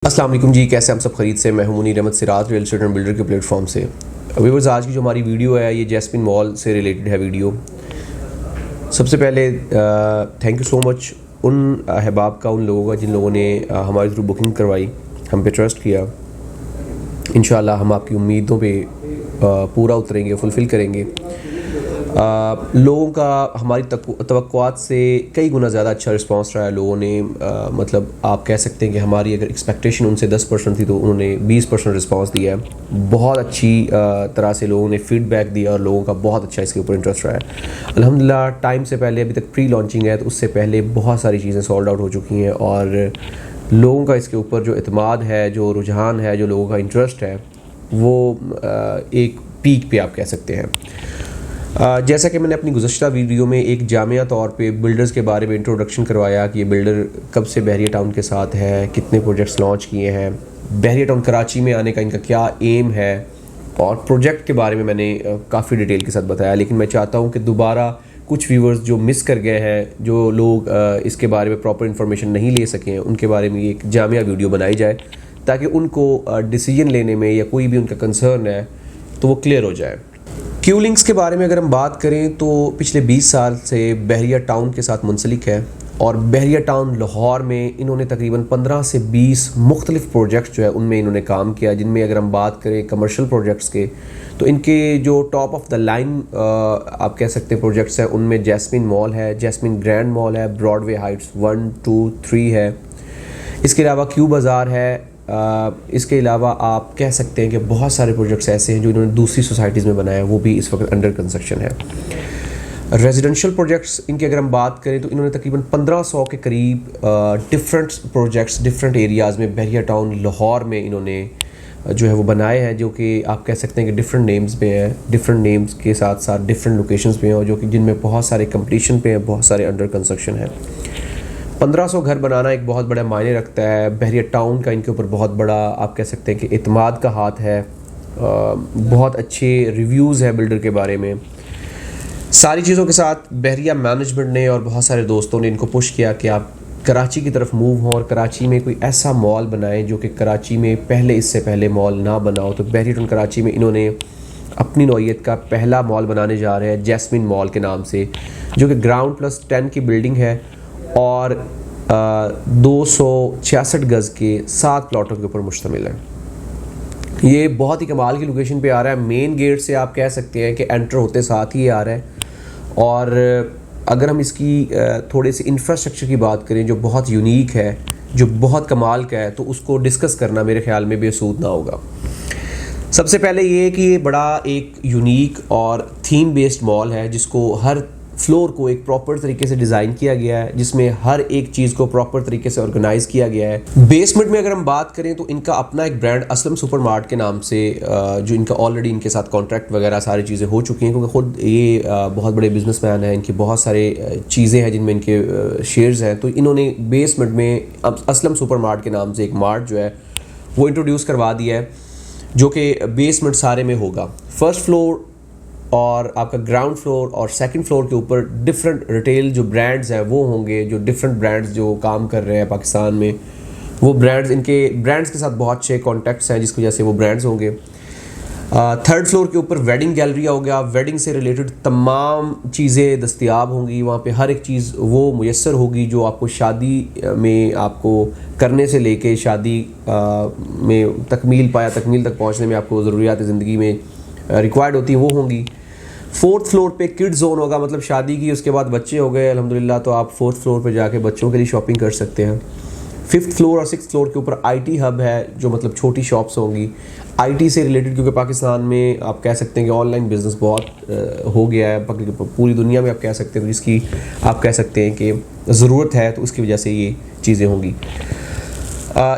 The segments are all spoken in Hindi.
अस्सलाम वालेकुम जी, कैसे हम सब खरीद से। मैं हूं Munir Ahmad Siraj, real estate and builder के प्लेटफॉर्म से। व्यूअर्स, आज की जो हमारी वीडियो है ये जैस्मिन मॉल से रिलेटेड है वीडियो। सबसे पहले थैंक यू सो मच उन अहबाब का, उन लोगों का जिन लोगों ने हमारे थ्रू बुकिंग करवाई, हम पे ट्रस्ट किया। इंशाल्लाह हम आपकी उम्मीदों पे पूरा उतरेंगे, फुलफ़िल करेंगे। लोगों का हमारी तवक्कुआत से कई गुना ज़्यादा अच्छा रिस्पांस रहा है। लोगों ने मतलब आप कह सकते हैं कि हमारी अगर एक्सपेक्टेशन उनसे 10% थी तो उन्होंने 20% रिस्पांस दिया है। बहुत अच्छी तरह से लोगों ने फीडबैक दिया और लोगों का बहुत अच्छा इसके ऊपर इंटरेस्ट रहा है। अल्हम्दुलिल्लाह टाइम से पहले, अभी तक प्री लॉन्चिंग है तो उससे पहले बहुत सारी चीज़ें सोल्ड आउट हो चुकी हैं और लोगों का इसके ऊपर जो इत्मीनान है, जो रुझान है, जो लोगों का इंटरेस्ट है, वो एक पीक पे आप कह सकते हैं। जैसा कि मैंने अपनी गुज़श्ता वीडियो में एक जामिया तौर पे बिल्डर्स के बारे में इंट्रोडक्शन करवाया कि ये बिल्डर कब से बहरिया टाउन के साथ है, कितने प्रोजेक्ट्स लॉन्च किए हैं, बहरिया टाउन कराची में आने का इनका क्या एम है, और प्रोजेक्ट के बारे में मैंने काफ़ी डिटेल के साथ बताया। लेकिन मैं चाहता हूँ कि दोबारा कुछ व्यूवर्स जो मिस कर गए हैं, जो लोग इसके बारे में प्रॉपर इन्फॉर्मेशन नहीं ले सके हैं, उनके बारे में एक जामिया वीडियो बनाई जाए ताकि उनको डिसीजन लेने में या कोई भी उनका कंसर्न है तो वो क्लियर हो जाए। क्यू लिंक्स के बारे में अगर हम बात करें तो पिछले 20 साल से बहरिया टाउन के साथ मुंसलिक है और बहरिया टाउन लाहौर में इन्होंने तकरीबन 15 से 20 मुख्तलिफ प्रोजेक्ट्स जो है उनमें इन्होंने काम किया। जिनमें अगर हम बात करें कमर्शियल प्रोजेक्ट्स के तो इनके जो टॉप ऑफ द लाइन आप कह सकते हैं प्रोजेक्ट्स हैं, उनमें जैस्मिन मॉल है, जैस्मिन ग्रैंड मॉल है, ब्रॉडवे हाइट्स 1, 2, 3 है। इसके अलावा क्यू बाज़ार है। इसके अलावा आप कह सकते हैं कि बहुत सारे प्रोजेक्ट्स ऐसे हैं जो इन्होंने दूसरी सोसाइटीज़ में बनाया है, वो भी इस वक्त अंडर कंस्ट्रक्शन है। रेजिडेंशियल प्रोजेक्ट्स इनकी अगर हम बात करें तो इन्होंने तकरीबन 1500 के करीब डिफरेंट प्रोजेक्ट्स डिफरेंट एरियाज़ में बहरिया टाउन लाहौर में इन्होंने जो है वो बनाए हैं, जो कि आप कह सकते हैं कि डिफरेंट नेम्स में हैं, डिफरेंट नेम्स के साथ साथ डिफरेंट लोकेशंस पे हैं, और जो कि जिनमें बहुत सारे कंप्लीशन पे हैं, बहुत सारे अंडर कंस्ट्रक्शन है। 1500 घर बनाना एक बहुत बड़ा मायने रखता है। बहरिया टाउन का इनके ऊपर बहुत बड़ा आप कह सकते हैं कि इत्मीनान का हाथ है। बहुत अच्छे रिव्यूज़ है बिल्डर के बारे में। सारी चीज़ों के साथ बहरिया मैनेजमेंट ने और बहुत सारे दोस्तों ने इनको पुश किया कि आप कराची की तरफ मूव हों और कराची में कोई ऐसा मॉल बनाएं जो कि कराची में इससे पहले मॉल ना बना हो। तो बहरिया टाउन कराची में इन्होंने अपनी नौइयत का पहला मॉल बनाने जा रहे हैं जैस्मिन मॉल के नाम से, जो कि ग्राउंड प्लस 10 की बिल्डिंग है और 266 गज़ के 7 प्लॉटों के ऊपर मुश्तमिल है। ये बहुत ही कमाल की लोकेशन पे आ रहा है। मेन गेट से आप कह सकते हैं कि एंटर होते साथ ही आ रहा है। और अगर हम इसकी थोड़े से इंफ्रास्ट्रक्चर की बात करें जो बहुत यूनिक है, जो बहुत कमाल का है, तो उसको डिस्कस करना मेरे ख्याल में बेसूद ना होगा। सबसे पहले ये कि ये बड़ा एक यूनिक और थीम बेस्ड मॉल है जिसको हर फ्लोर को एक प्रॉपर तरीके से डिज़ाइन किया गया है, जिसमें हर एक चीज़ को प्रॉपर तरीके से ऑर्गेनाइज किया गया है। बेसमेंट में अगर हम बात करें तो इनका अपना एक ब्रांड असलम सुपरमार्ट के नाम से जो इनका ऑलरेडी इनके साथ कॉन्ट्रैक्ट वगैरह सारी चीज़ें हो चुकी हैं, क्योंकि ख़ुद ये बहुत बड़े बिजनेसमैन हैं, इनकी बहुत सारे चीज़ें हैं जिनमें इनके शेयर्स हैं। तो इन्होंने बेसमेंट में असलम सुपरमार्ट के नाम से एक मार्ट जो है वो इंट्रोड्यूस करवा दिया है, जो कि बेसमेंट सारे में होगा। फर्स्ट फ्लोर और आपका ग्राउंड फ्लोर और सेकंड फ्लोर के ऊपर डिफरेंट रिटेल जो ब्रांड्स हैं वो होंगे, जो डिफरेंट ब्रांड्स जो काम कर रहे हैं पाकिस्तान में, वो ब्रांड्स, इनके ब्रांड्स के साथ बहुत अच्छे कॉन्टैक्ट्स हैं जिसकी वजह से वो ब्रांड्स होंगे। थर्ड फ्लोर के ऊपर वेडिंग गैलरी हो गया, वेडिंग से रिलेटेड तमाम चीज़ें दस्तयाब होंगी वहाँ पे। हर एक चीज़ वो मुयस्सर होगी जो आपको शादी में आपको करने से लेके शादी में तकमील तक पहुँचने में आपको ज़रूरियात ज़िंदगी में रिक्वायर्ड होती हैं, वो होंगी। फोर्थ फ्लोर पे किड्स जोन होगा, मतलब शादी की उसके बाद बच्चे हो गए अल्हम्दुलिल्लाह तो आप फोर्थ फ्लोर पे जाके बच्चों के लिए शॉपिंग कर सकते हैं। फिफ्थ फ्लोर और सिक्स फ्लोर के ऊपर आईटी हब है, जो मतलब छोटी शॉप्स होंगी आईटी से रिलेटेड, क्योंकि पाकिस्तान में आप कह सकते हैं कि ऑनलाइन बिज़नेस बहुत हो गया है, पूरी दुनिया में आप कह सकते हैं, तो जिसकी आप कह सकते हैं कि ज़रूरत है, तो उसकी वजह से ये चीज़ें होंगी।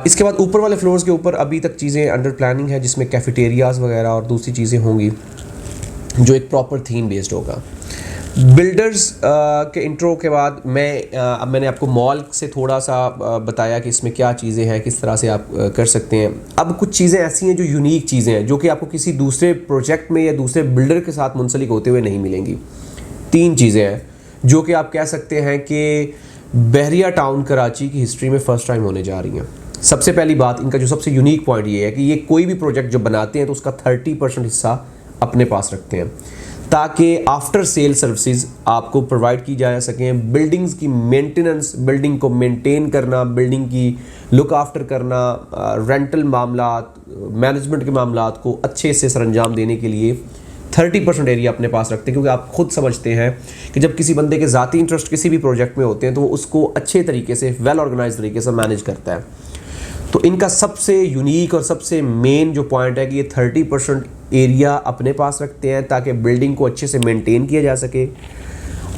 इसके बाद ऊपर वाले फ्लोर्स के ऊपर अभी तक चीज़ें अंडर प्लानिंग है, जिसमें कैफेटेरियाज़ वगैरह और दूसरी चीज़ें होंगी जो एक प्रॉपर थीम बेस्ड होगा। बिल्डर्स के इंट्रो के बाद अब मैंने आपको मॉल से थोड़ा सा बताया कि इसमें क्या चीज़ें हैं, किस तरह से आप कर सकते हैं। अब कुछ चीज़ें ऐसी हैं जो यूनिक चीज़ें हैं, जो कि आपको किसी दूसरे प्रोजेक्ट में या दूसरे बिल्डर के साथ मुंसलिक होते हुए नहीं मिलेंगी। 3 चीज़ें हैं जो कि आप कह सकते हैं कि बहरिया टाउन कराची की हिस्ट्री में फ़र्स्ट टाइम होने जा रही हैं। सबसे पहली बात, इनका जो सबसे यूनिक पॉइंट ये है कि ये कोई भी प्रोजेक्ट जब बनाते हैं तो उसका 30% हिस्सा अपने पास रखते हैं, ताकि आफ्टर सेल सर्विसेज आपको प्रोवाइड की जा सकें। बिल्डिंग्स की मेंटेनेंस, बिल्डिंग को मेंटेन करना, बिल्डिंग की लुक आफ्टर करना, रेंटल मामलात, मैनेजमेंट के मामलात को अच्छे से सरंजाम देने के लिए 30% एरिया अपने पास रखते हैं, क्योंकि आप खुद समझते हैं कि जब किसी बंदे के ज़ाती इंटरेस्ट किसी भी प्रोजेक्ट में होते हैं तो वो उसको अच्छे तरीके से, वेल ऑर्गेनाइज तरीके से मैनेज करता है। तो इनका सबसे यूनिक और सबसे मेन जो पॉइंट है कि ये 30% एरिया अपने पास रखते हैं ताकि बिल्डिंग को अच्छे से मेंटेन किया जा सके,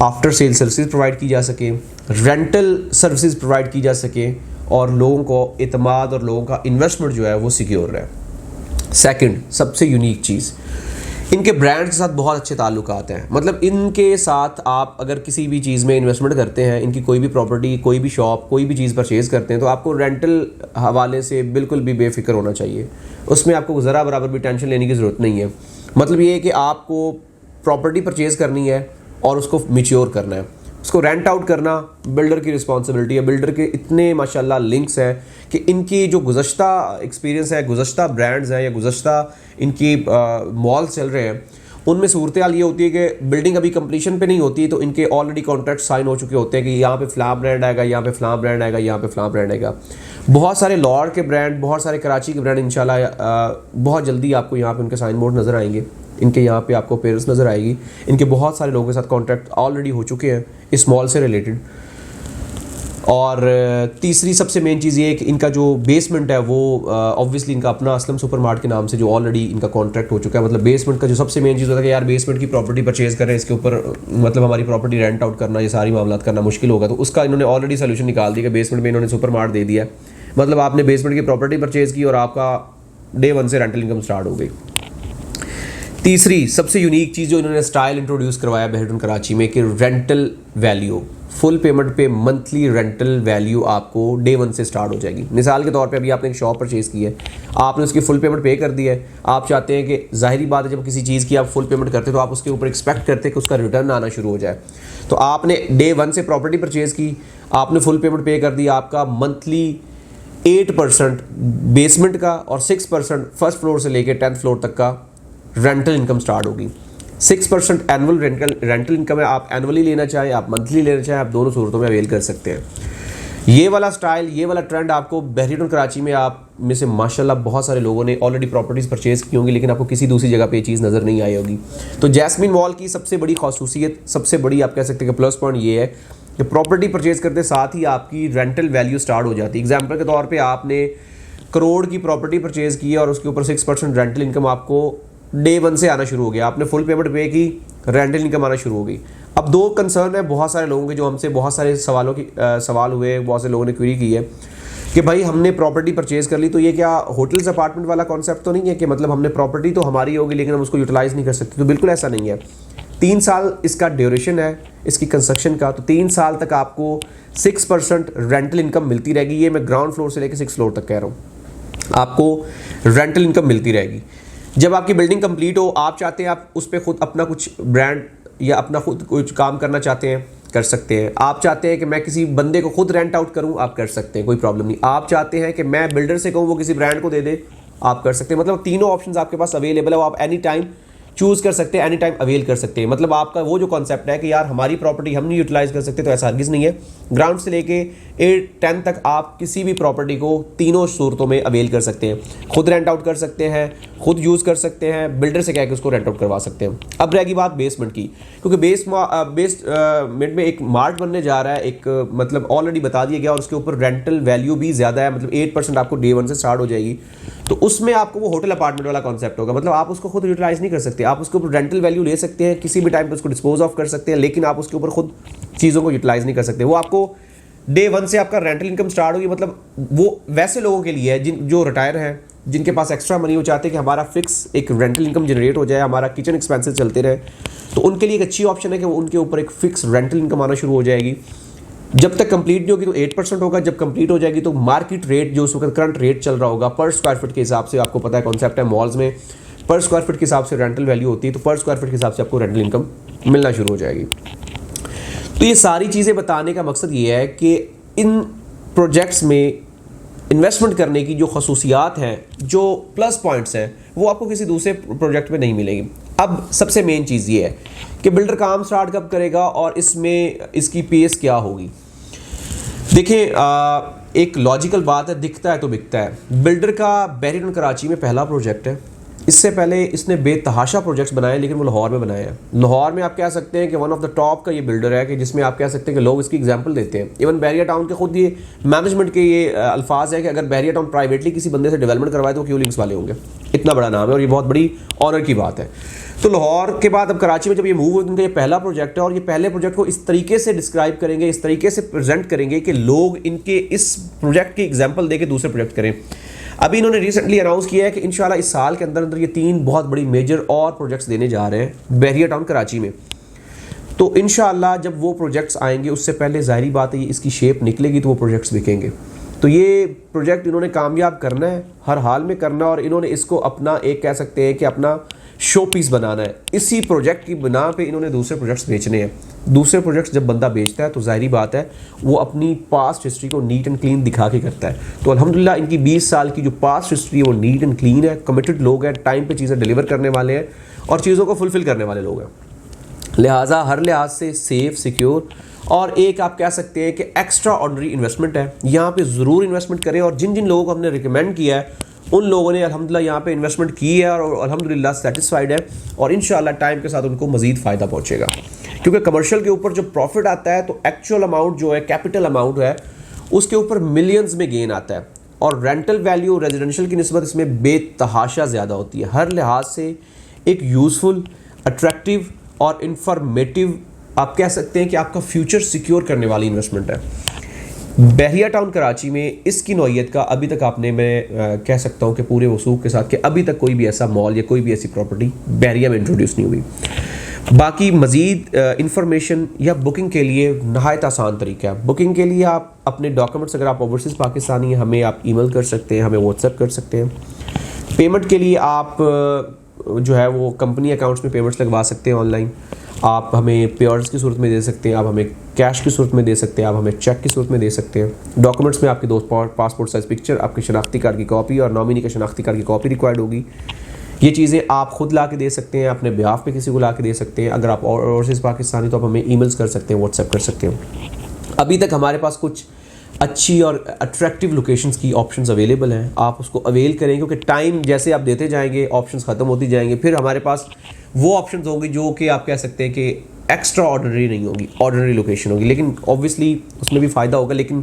आफ्टर सेल सर्विसेज प्रोवाइड की जा सके, रेंटल सर्विसेज प्रोवाइड की जा सके और लोगों को इतमाद और लोगों का इन्वेस्टमेंट जो है वो सिक्योर रहे। सेकंड सबसे यूनिक चीज़, इनके ब्रांड के साथ बहुत अच्छे ताल्लुकात हैं। मतलब इनके साथ आप अगर किसी भी चीज़ में इन्वेस्टमेंट करते हैं, इनकी कोई भी प्रॉपर्टी, कोई भी शॉप, कोई भी चीज़ परचेज़ करते हैं, तो आपको रेंटल हवाले से बिल्कुल भी बेफिक्र होना चाहिए। उसमें आपको ज़रा बराबर भी टेंशन लेने की ज़रूरत नहीं है। मतलब ये है कि आपको प्रॉपर्टी परचेज़ करनी है और उसको मैच्योर करना है, उसको रेंट आउट करना बिल्डर की रिस्पॉन्सिबिलिटी है। बिल्डर के इतने माशाल्लाह लिंक्स हैं कि इनकी जो गुज़श्ता एक्सपीरियंस है, गुज़श्ता ब्रांड्स हैं या गुज़श्ता इनकी मॉल चल रहे हैं, उनमें सूरत हाल ये होती है कि बिल्डिंग अभी कंप्लीशन पे नहीं होती तो इनके ऑलरेडी कॉन्ट्रैक्ट साइन हो चुके होते हैं कि यहाँ पे फ़लाँ ब्रांड आएगा, यहाँ पे फ़लाँ ब्रांड आएगा, यहाँ पे फ़लाँ ब्रांड आएगा। बहुत सारे लाहौर के ब्रांड, बहुत सारे कराची के ब्रांड इंशाल्लाह बहुत जल्दी आपको यहाँ पे उनके साइन बोर्ड नज़र आएंगे। इनके यहाँ पे आपको पेरेंट्स नज़र आएगी। इनके बहुत सारे लोगों के साथ कॉन्ट्रैक्ट ऑलरेडी हो चुके हैं इस मॉल से रिलेटेड। और तीसरी सबसे मेन चीज़ ये है कि इनका जो बेसमेंट है वो ऑब्वियसली इनका अपना असलम सुपर मार्ट के नाम से जो ऑलरेडी इनका कॉन्ट्रैक्ट हो चुका है। मतलब बेसमेंट का जो सबसे मेन चीज़ होता है कि यार बेसमेंट की प्रॉपर्टी परचेज़ करें, इसके ऊपर मतलब हमारी प्रॉपर्टी रेंट आउट करना, ये सारी मामलात करना मुश्किल होगा, तो उसका इन्होंने ऑलरेडी सोल्यूशन निकाल दिया कि बेसमेंट में इन्होंने सुपर मार्ट दे दिया। मतलब आपने बेसमेंट की प्रॉपर्टी परचेज़ की और आपका डे 1 से रेंटल इनकम स्टार्ट हो गई। तीसरी सबसे यूनिक चीज़ जो इन्होंने स्टाइल इंट्रोड्यूस करवाया बेहडन कराची में कि रेंटल वैल्यू, फुल पेमेंट पे मंथली रेंटल वैल्यू आपको डे 1 से स्टार्ट हो जाएगी। मिसाल के तौर पे अभी आपने एक शॉप परचेज़ की है, आपने उसकी फुल पेमेंट पे कर दी है, आप चाहते हैं कि ज़ाहिरी बात है जब किसी चीज़ की आप फुल पेमेंट करते हैं तो आप उसके ऊपर एक्सपेक्ट करते हैं कि उसका रिटर्न आना शुरू हो जाए। तो आपने डे 1 से प्रॉपर्टी परचेज़ की, आपने फुल पेमेंट पे कर दी, आपका मंथली 8% बेसमेंट का और 6% फर्स्ट फ्लोर से लेकर 10th फ्लोर तक का रेंटल इनकम स्टार्ट होगी। 6% एनुअल रेंटल इनकम है, आप एनुअली लेना चाहें, आप मंथली लेना चाहें, आप दोनों सूरतों में अवेल कर सकते हैं। ये वाला स्टाइल, ये वाला ट्रेंड आपको बेहडन कराची में आप में से माशाल्लाह बहुत सारे लोगों ने ऑलरेडी प्रॉपर्टीज़ परचेज़ की होंगी, लेकिन आपको किसी दूसरी जगह पे ये चीज़ नज़र नहीं आई होगी। तो जैस्मीन मॉल की सबसे बड़ी खासूसियत, सबसे बड़ी आप कह सकते हैं कि प्लस पॉइंट ये है कि प्रॉपर्टी परचेज़ करते साथ ही आपकी रेंटल वैल्यू स्टार्ट हो जाती है। एग्जाम्पल के तौर पर आपने करोड़ की प्रॉपर्टी परचेज़ की है और उसके ऊपर 6% रेंटल इनकम आपको डे 1 से आना शुरू हो गया। आपने फुल पेमेंट पे की, रेंटल इनकम आना शुरू हो गई। अब दो कंसर्न है बहुत सारे लोगों के, जो हमसे बहुत सारे सवाल हुए, बहुत से लोगों ने क्वेरी की है कि भाई हमने प्रॉपर्टी परचेज़ कर ली तो ये क्या होटल्स अपार्टमेंट वाला कॉन्सेप्ट तो नहीं है कि मतलब हमने प्रॉपर्टी तो हमारी होगी लेकिन हम उसको यूटिलाइज़ नहीं कर सकते। तो बिल्कुल ऐसा नहीं है। 3 साल इसका ड्यूरेशन है इसकी कंस्ट्रक्शन का, तो 3 साल तक आपको 6% रेंटल इनकम मिलती रहेगी। ये मैं ग्राउंड फ्लोर से लेकर 6th फ्लोर तक कह रहा हूँ, आपको रेंटल इनकम मिलती रहेगी। जब आपकी बिल्डिंग कंप्लीट हो, आप चाहते हैं आप उस पर खुद अपना कुछ ब्रांड या अपना खुद कुछ काम करना चाहते हैं, कर सकते हैं। आप चाहते हैं कि मैं किसी बंदे को खुद रेंट आउट करूं, आप कर सकते हैं, कोई प्रॉब्लम नहीं। आप चाहते हैं कि मैं बिल्डर से कहूं वो किसी ब्रांड को दे दे, आप कर सकते हैं। मतलब तीनों ऑप्शंस आपके पास अवेलेबल है, वो आप एनी टाइम चूज़ कर सकते हैं, एनी टाइम अवेल कर सकते हैं। मतलब आपका वो जो कॉन्सेप्ट है कि यार हमारी प्रॉपर्टी हम नहीं यूटिलाइज कर सकते, तो ऐसा हरगिज़ नहीं है। ग्राउंड से लेके 8-10 तक आप किसी भी प्रॉपर्टी को तीनों सूरतों में अवेल कर सकते हैं। खुद रेंट आउट कर सकते हैं, खुद यूज़ कर सकते हैं, बिल्डर से कह के उसको रेंट आउट करवा सकते हैं। अब रहेगी बात बेसमेंट की, क्योंकि बेसमेंट में एक मार्ट बनने जा रहा है, एक मतलब ऑलरेडी बता दिया गया, और उसके ऊपर रेंटल वैल्यू भी ज़्यादा है। मतलब 8% आपको डे 1 से स्टार्ट हो जाएगी। तो उसमें आपको वो होटल अपार्टमेंट वाला कॉन्सेप्ट होगा। मतलब आप उसको खुद यूटिलाइज नहीं कर सकते, आप उसके ऊपर रेंटल वैल्यू ले सकते हैं, किसी भी टाइम पे उसको डिस्पोज ऑफ कर सकते हैं, लेकिन आप उसके ऊपर खुद चीज़ों को यूटिलाइज नहीं कर सकते। वो आपको डे 1 से आपका रेंटल इनकम स्टार्ट होगी। मतलब वो वैसे लोगों के लिए है जो रिटायर हैं, जिनके पास एक्स्ट्रा मनी, वो चाहते हैं कि हमारा फिक्स एक रेंटल इनकम जनरेट हो जाए, हमारा किचन एक्सपेंसेस चलते रहे, तो उनके लिए एक अच्छी ऑप्शन है कि उनके ऊपर एक फिक्स रेंटल इनकम आना शुरू हो जाएगी। जब तक कंप्लीट नहीं होगी तो 8% होगा, जब कंप्लीट हो जाएगी तो मार्केट रेट जो उस वक्त करंट रेट चल रहा होगा पर स्क्वायर फीट के हिसाब से, आपको पता है कॉन्सेप्ट है मॉल्स में पर स्क्वायर फीट के हिसाब से रेंटल वैल्यू होती है, तो पर स्क्वायर फीट के हिसाब से आपको रेंटल इनकम मिलना शुरू हो जाएगी। तो ये सारी चीज़ें बताने का मकसद ये है कि इन प्रोजेक्ट्स में इन्वेस्टमेंट करने की जो खसूसियात हैं, जो प्लस पॉइंट्स हैं, वो आपको किसी दूसरे प्रोजेक्ट में नहीं मिलेगी। अब सबसे मेन चीज़ ये है कि बिल्डर काम स्टार्ट कब करेगा और इसमें इसकी पेस क्या होगी। देखिए, एक लॉजिकल बात है, दिखता है तो बिकता है। बिल्डर का बैरियर टाउन कराची में पहला प्रोजेक्ट है। इससे पहले इसने बेतहाशा प्रोजेक्ट्स बनाए, लेकिन वो लाहौर में बनाए हैं। लाहौर में आप कह सकते हैं कि वन ऑफ द टॉप का ये बिल्डर है, कि जिसमें आप कह सकते हैं कि लोग इसकी एग्जांपल देते हैं। इवन बैरियर टाउन के खुद ये मैनेजमेंट के ये अल्फाज है कि अगर बैरियर टाउन प्राइवेटली किसी बंदे से डेवलपमेंट करवाए तो क्यू लिंक्स वाले होंगे। इतना बड़ा नाम है और ये बहुत बड़ी ऑनर की बात है। तो लाहौर के बाद अब कराची में जब ये मूव हुए, उनका ये पहला प्रोजेक्ट है और ये पहले प्रोजेक्ट को इस तरीके से डिस्क्राइब करेंगे, इस तरीके से प्रेजेंट करेंगे कि लोग इनके इस प्रोजेक्ट की एग्जाम्पल दे के दूसरे प्रोजेक्ट करें। अभी इन्होंने रिसेंटली अनाउंस किया है कि इंशाल्लाह इस साल के अंदर अंदर ये 3 बहुत बड़ी मेजर और प्रोजेक्ट्स देने जा रहे हैं बैरियर टाउन कराची में। तो इंशाल्लाह जब वो प्रोजेक्ट्स आएंगे, उससे पहले ज़ाहिरी बात है ये इसकी शेप निकलेगी तो वो प्रोजेक्ट्स बिकेंगे। तो ये प्रोजेक्ट इन्होंने कामयाब करना है, हर हाल में करना है, और इन्होंने इसको अपना एक कह सकते हैं कि अपना शो पीस बनाना है। इसी प्रोजेक्ट की बिना पे इन्होंने दूसरे प्रोजेक्ट्स बेचने हैं। दूसरे प्रोजेक्ट्स जब बंदा बेचता है तो ज़ाहिरी बात है वो अपनी पास्ट हिस्ट्री को नीट एंड क्लीन दिखा के करता है। तो अल्हम्दुलिल्लाह इनकी 20 साल की जो पास्ट हिस्ट्री है वो नीट एंड क्लीन है। कमिटेड लोग हैं, टाइम पे चीज़ें डिलीवर करने वाले हैं और चीज़ों को फुलफिल करने वाले लोग हैं। लिहाजा हर लिहाज से सेफ, सिक्योर और एक आप कह सकते हैं कि एक्स्ट्रा ऑर्डिनरी इन्वेस्टमेंट है। यहाँ पे ज़रूर इन्वेस्टमेंट करें, और जिन जिन लोगों को हमने रिकमेंड किया है उन लोगों ने अल्हम्दुलिल्लाह यहाँ पे इन्वेस्टमेंट की है और अल्हम्दुलिल्लाह सेटिस्फाइड है, और इंशाल्लाह टाइम के साथ उनको मज़ीद फ़ायदा पहुँचेगा। क्योंकि कमर्शियल के ऊपर जो प्रॉफिट आता है तो एक्चुअल अमाउंट जो है, कैपिटल अमाउंट है, उसके ऊपर मिलियंस में गेन आता है, और रेंटल वैल्यू रेजिडेंशियल की निस्बत इसमें बेतहाशा ज़्यादा होती है। हर लिहाज से एक यूज़फुल, अट्रैक्टिव और इंफॉर्मेटिव आप कह सकते हैं कि आपका फ्यूचर सिक्योर करने वाली इन्वेस्टमेंट है। बैरियर टाउन कराची में इसकी नौइयत का अभी तक आपने, मैं कह सकता हूँ कि पूरे वसूख के साथ, कि अभी तक कोई भी ऐसा मॉल या कोई भी ऐसी प्रॉपर्टी बैरियर में इंट्रोड्यूस नहीं हुई। बाकी मज़ीद इंफॉर्मेशन या बुकिंग के लिए नहायत आसान तरीका है। बुकिंग के लिए आप अपने डॉक्यूमेंट्स, अगर आप ओवरसीज़ पाकिस्तानी हैं, हमें आप ईमेल कर सकते हैं, हमें व्हाट्सएप कर सकते हैं। पेमेंट के लिए आप जो है वो कंपनी अकाउंट्स में पेमेंट्स लगवा सकते हैं ऑनलाइन। आप हमें पेयर्स की सूरत में दे सकते हैं, आप हमें कैश की सूरत में दे सकते हैं, आप हमें चेक की सूरत में दे सकते हैं। डॉक्यूमेंट्स में आपके 2 पासपोर्ट साइज़ पिक्चर, आपके शनाख्ती कार्ड की कॉपी और नॉमिनी के शनाख्ती कार्ड की कॉपी रिक्वायर्ड होगी। ये चीज़ें आप खुद ला के दे सकते हैं, अपने बिहाफ पे किसी को ला के दे सकते हैं। अगर आप ओवरसीज़ पाकिस्तानी तो आप हमें ईमेल्स कर सकते हैं, व्हाट्सएप कर सकते हैं। अभी तक हमारे पास कुछ अच्छी और अट्रैक्टिव लोकेशंस की ऑप्शंस अवेलेबल हैं, आप उसको अवेल करें, क्योंकि टाइम जैसे आप देते जाएंगे ऑप्शंस ख़त्म होती जाएंगे, फिर हमारे पास वो ऑप्शंस होंगी जो कि आप कह सकते हैं कि एक्स्ट्रा ऑर्डिनरी नहीं होगी, ऑर्डिनरी लोकेशन होगी। लेकिन ऑब्वियसली उसमें भी फ़ायदा होगा, लेकिन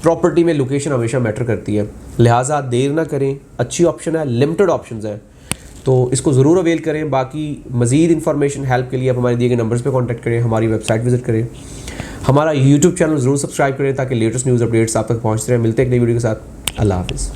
प्रॉपर्टी में लोकेशन हमेशा मैटर करती है। लिहाजा देर ना करें, अच्छी ऑप्शन है, लिमिटेड ऑप्शंस हैं, तो इसको ज़रूर अवेल करें। बाकी मज़ीद इंफॉर्मेशन, हेल्प के लिए आप हमारे दिए गए नंबर्स पे कांटेक्ट करें, हमारी वेबसाइट विजिट करें, हमारा यूट्यूब चैनल ज़रूर सब्सक्राइब करें ताकि लेटेस्ट न्यूज़ अपडेट्स आप तक पहुँचते रहें। मिलते हैं एक नई वीडियो के साथ। अल्लाह हाफ़िज़।